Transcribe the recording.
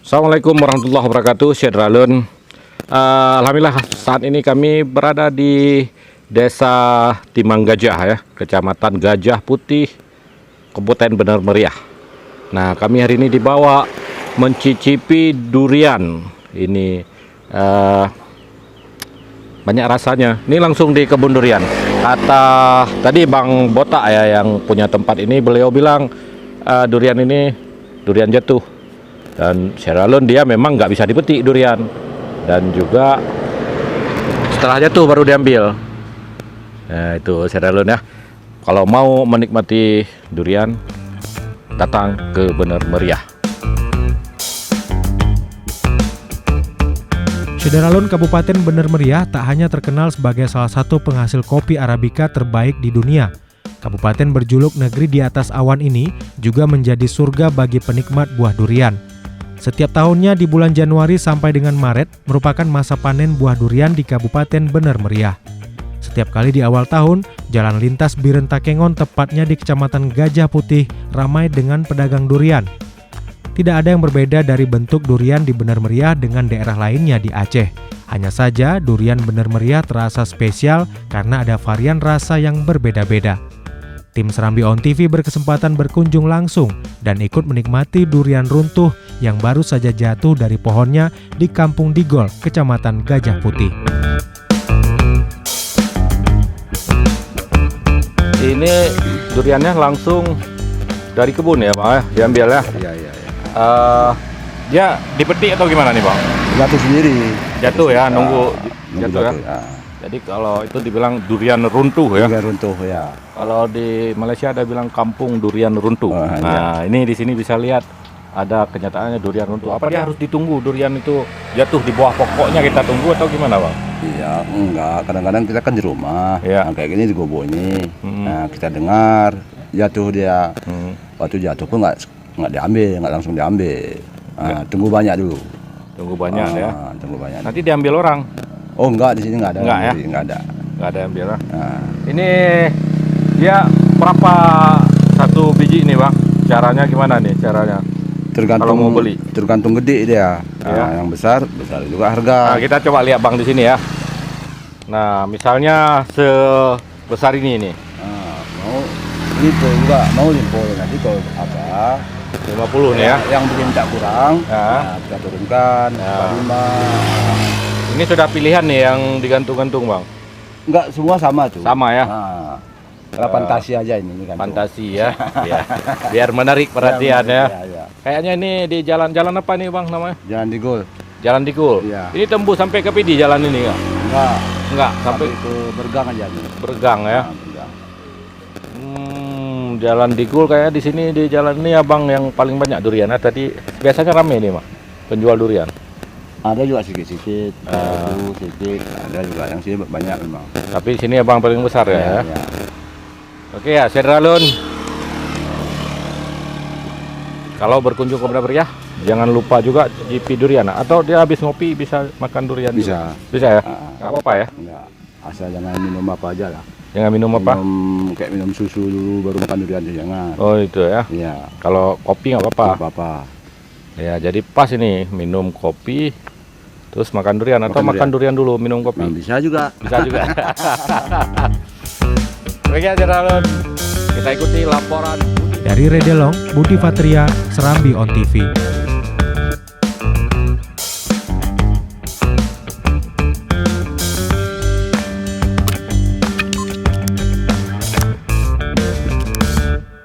Assalamualaikum warahmatullahi wabarakatuh, Syedralun. Alhamdulillah saat ini kami berada di Desa Timang Gajah ya, Kecamatan Gajah Putih, Kabupaten Bener Meriah. Nah, kami hari ini dibawa mencicipi durian. Ini banyak rasanya. Ini langsung di kebun durian. Kata tadi Bang Botak ya yang punya tempat ini, beliau bilang durian ini durian jatuh. Dan Syedralun dia memang nggak bisa dipetik durian, dan juga setelah jatuh baru diambil. Nah itu Syedralun ya, kalau mau menikmati durian datang ke Bener Meriah. Syedralun Kabupaten Bener Meriah tak hanya terkenal sebagai salah satu penghasil kopi Arabica terbaik di dunia. Kabupaten berjuluk negeri di atas awan ini juga menjadi surga bagi penikmat buah durian. Setiap tahunnya di bulan Januari sampai dengan Maret merupakan masa panen buah durian di Kabupaten Bener Meriah. Setiap kali di awal tahun, jalan lintas Biren Takengon tepatnya di Kecamatan Gajah Putih ramai dengan pedagang durian. Tidak ada yang berbeda dari bentuk durian di Bener Meriah dengan daerah lainnya di Aceh. Hanya saja durian Bener Meriah terasa spesial karena ada varian rasa yang berbeda-beda. Tim Serambi On TV berkesempatan berkunjung langsung dan ikut menikmati durian runtuh yang baru saja jatuh dari pohonnya di Kampung Digol, Kecamatan Gajah Putih. Ini duriannya langsung dari kebun ya Bang ya, diambil ya? Iya. Dia dipetik atau gimana nih Bang? Jatuh sendiri. Jatuh ya, nunggu jatuh ya? Ya. Jadi kalau itu dibilang durian runtuh ya? Juga runtuh ya. Kalau di Malaysia ada bilang kampung durian runtuh. Oh, Nah, ini di sini bisa lihat ada kenyataannya durian runtuh. Apa dia harus ditunggu durian itu jatuh di bawah pokoknya kita tunggu atau gimana, Bang? Iya, enggak. Kadang-kadang kita kan di rumah. Iya. Nah, kayak gini digobongi. Nah, kita dengar jatuh dia. Waktu jatuh pun nggak diambil, nggak langsung diambil. Nah, tunggu banyak dulu. Tunggu banyak ya. Tunggu banyak. Nanti diambil orang. Oh, enggak, di sini nggak ada. Enggak ya? Nggak ada. Nggak ada yang ambil. Nah, Ini dia berapa satu biji ini, Bang? Caranya gimana nih caranya? tergantung Kalau mau beli. Tergantung gede dia. Nah, Iya. yang besar juga harga. Nah, kita coba lihat Bang di sini ya. Nah, misalnya sebesar ini nih. Nah, mau gitu enggak mau limpol nanti kalau apa 50 nih ya. yang bikin tak kurang Ya. nah, kita turunkan Ya. 45. Ini sudah pilihan nih yang digantung-gantung, Bang. Enggak semua sama tuh Sama ya. nah, fantasi aja ini kan Fantasi ya. Ya. Biar menarik perhatian ya. ya. Kayaknya ini di jalan-jalan apa nih, Bang, namanya? Jangan digol Jalan Digul. Iya. Ini tembus sampai ke PD jalan ini enggak? enggak Enggak, sampai sampai ke bergang aja nih. Bergang ya. Nah, bergang. Jalan Digul kayaknya di sini di jalan ini Abang yang paling banyak durian. Nah, tadi biasanya rame nih, Mak. Penjual durian. Ada juga sedikit-sedikit sedikit ada juga yang sini banyak memang Tapi sini Abang paling besar ya. ya. Oke ya, Syedralun. Kalau berkunjung ke Bener Meriah, jangan lupa juga cicipi durian. Atau dia habis ngopi bisa makan durian Bisa. juga? Bisa ya? Ah, Nggak apa-apa ya? enggak asal jangan minum apa aja lah. Jangan minum apa? Kayak minum susu dulu baru makan durian tuh jangan. Oh itu ya. Iya. Kalau kopi nggak apa-apa. Apa-apa. Ya jadi pas ini minum kopi, terus makan durian atau makan durian dulu minum Nah, kopi. bisa juga. Bisa juga. Oke Syedralun, kita ikuti laporan. Dari Redelong, Budi Fatria, Serambi On TV.